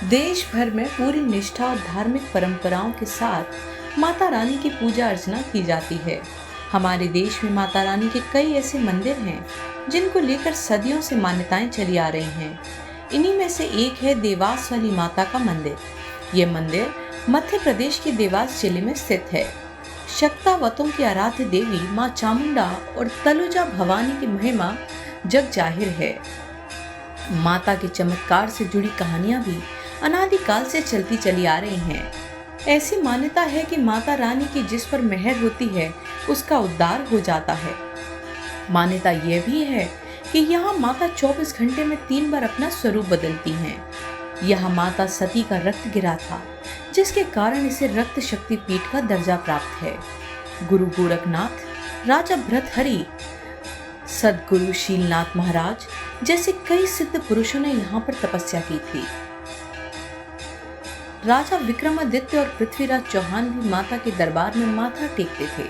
देश भर में पूरी निष्ठा और धार्मिक परंपराओं के साथ माता रानी की पूजा अर्चना की जाती है। हमारे देश में माता रानी के कई ऐसे मंदिर हैं जिनको लेकर सदियों से मान्यताएं चली आ रही हैं। इन्हीं में से एक है देवास वाली माता का मंदिर। ये मंदिर मध्य प्रदेश के देवास जिले में स्थित है। शक्तावतों की आराध्य देवी माँ चामुंडा और तनुजा भवानी की महिमा जग जाहिर है। माता के चमत्कार से जुड़ी कहानियां भी अनादिकाल से चलती चली आ रही हैं। ऐसी मान्यता है कि माता रानी की जिस पर मेहर होती है उसका उद्धार हो जाता है। मान्यता यह भी है कि यहाँ माता 24 घंटे में 3 बार अपना स्वरूप बदलती हैं। यहाँ माता सती का रक्त गिरा था, जिसके कारण इसे रक्त शक्ति पीठ का दर्जा प्राप्त है। गुरु गोरखनाथ, राजा भर्तहरि, सदगुरु शीलनाथ महाराज जैसे कई सिद्ध पुरुषों ने यहाँ पर तपस्या की थी। राजा विक्रमादित्य और पृथ्वीराज चौहान भी माता के दरबार में माथा टेकते थे।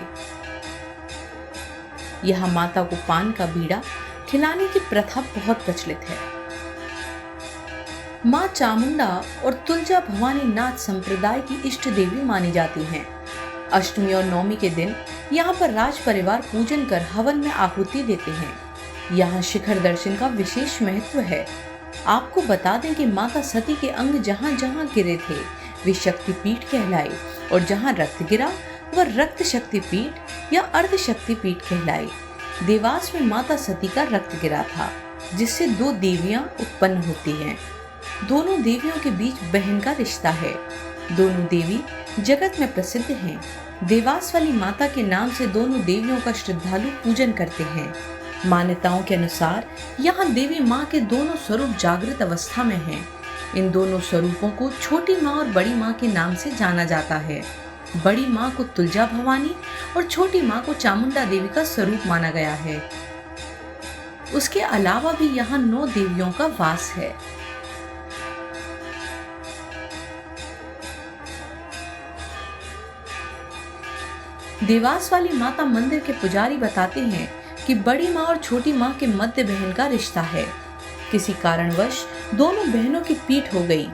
यहाँ माता को पान का बीड़ा खिलाने की प्रथा बहुत प्रचलित है। माँ चामुंडा और तुलजा भवानी नाथ संप्रदाय की इष्ट देवी मानी जाती हैं। अष्टमी और नवमी के दिन यहाँ पर राज परिवार पूजन कर हवन में आहुति देते हैं। यहाँ शिखर दर्शन का विशेष महत्व है। आपको बता दें कि माता सती के अंग जहाँ जहाँ गिरे थे वे शक्तिपीठ कहलाए, और जहाँ रक्त गिरा वह रक्त शक्तिपीठ या अर्ध शक्तिपीठ कहलाए। देवास में माता सती का रक्त गिरा था, जिससे 2 देवियां उत्पन्न होती हैं। दोनों देवियों के बीच बहन का रिश्ता है। दोनों देवी जगत में प्रसिद्ध हैं। देवास वाली माता के नाम से दोनों देवियों का श्रद्धालु पूजन करते हैं। मान्यताओं के अनुसार यहाँ देवी माँ के दोनों स्वरूप जागृत अवस्था में हैं। इन दोनों स्वरूपों को छोटी माँ और बड़ी माँ के नाम से जाना जाता है। बड़ी माँ को तुलजा भवानी और छोटी माँ को चामुंडा देवी का स्वरूप माना गया है। उसके अलावा भी यहाँ 9 देवियों का वास है। देवास वाली माता मंदिर के पुजारी बताते हैं कि बड़ी माँ और छोटी माँ के मध्य बहन का रिश्ता है। किसी कारणवश दोनों बहनों की पीठ हो गई,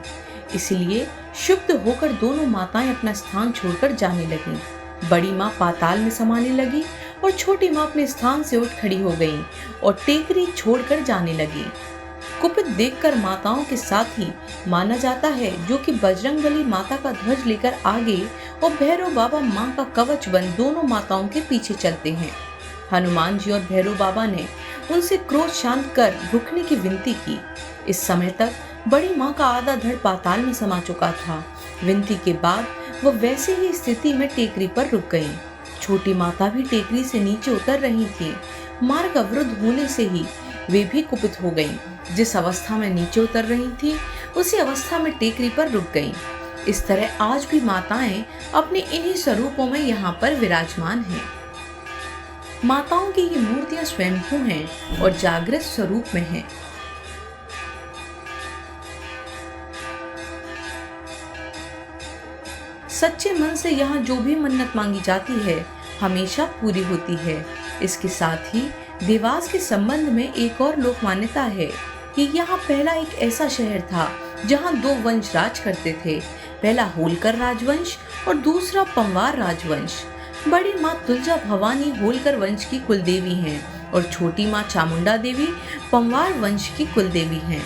इसलिए क्षुब्ध होकर दोनों माताएं अपना स्थान छोड़कर जाने लगीं। बड़ी माँ पाताल में समाने लगी और छोटी माँ अपने स्थान से उठ खड़ी हो गई और टेकरी छोड़कर जाने लगी। कुपित देखकर माताओं के साथ ही माना जाता है, जो कि बजरंगबली माता का ध्वज लेकर आगे और भैरव बाबा माँ का कवच बन दोनों माताओं के पीछे चलते हैं। हनुमान जी और भैरव बाबा ने उनसे क्रोध शांत कर रुकने की विनती की। इस समय तक बड़ी माँ का आधा धड़ पाताल में समा चुका था। विनती के बाद वह वैसे ही स्थिति में टेकरी पर रुक गई। छोटी माता भी टेकरी से नीचे उतर रही थी। मार्ग अवरुद्ध होने से ही वे भी कुपित हो गईं। जिस अवस्था में नीचे उतर रही थी उसी अवस्था में टेकरी पर रुक गईं। इस तरह आज भी माताएं अपने इन्हीं स्वरूपों में यहाँ पर विराजमान हैं। माताओं की ये मूर्तियां स्वयंभू हैं और जागृत स्वरूप में हैं। सच्चे मन से यहाँ जो भी मन्नत मांगी जाती है हमेशा पूरी होती है। इसके साथ ही देवास के संबंध में एक और लोक मान्यता है कि यहाँ पहला एक ऐसा शहर था जहाँ 2 वंश राज करते थे। पहला होलकर राजवंश और दूसरा पंवार राजवंश। बड़ी माँ तुलजा भवानी होलकर वंश की कुलदेवी हैं और छोटी माँ चामुंडा देवी पंवार वंश की कुलदेवी हैं।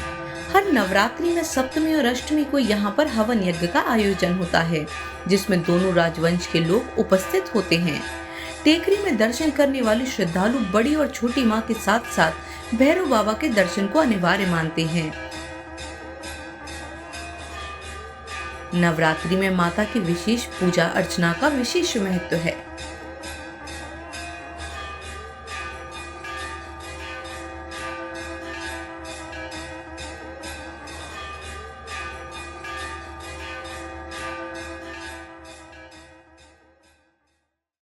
हर नवरात्रि में सप्तमी और अष्टमी को यहाँ पर हवन यज्ञ का आयोजन होता है, जिसमें दोनों राजवंश के लोग उपस्थित होते हैं। टेकरी में दर्शन करने वाले श्रद्धालु बड़ी और छोटी माँ के साथ साथ भैरव बाबा के दर्शन को अनिवार्य मानते हैं। नवरात्रि में माता की विशेष पूजा अर्चना का विशेष महत्व है।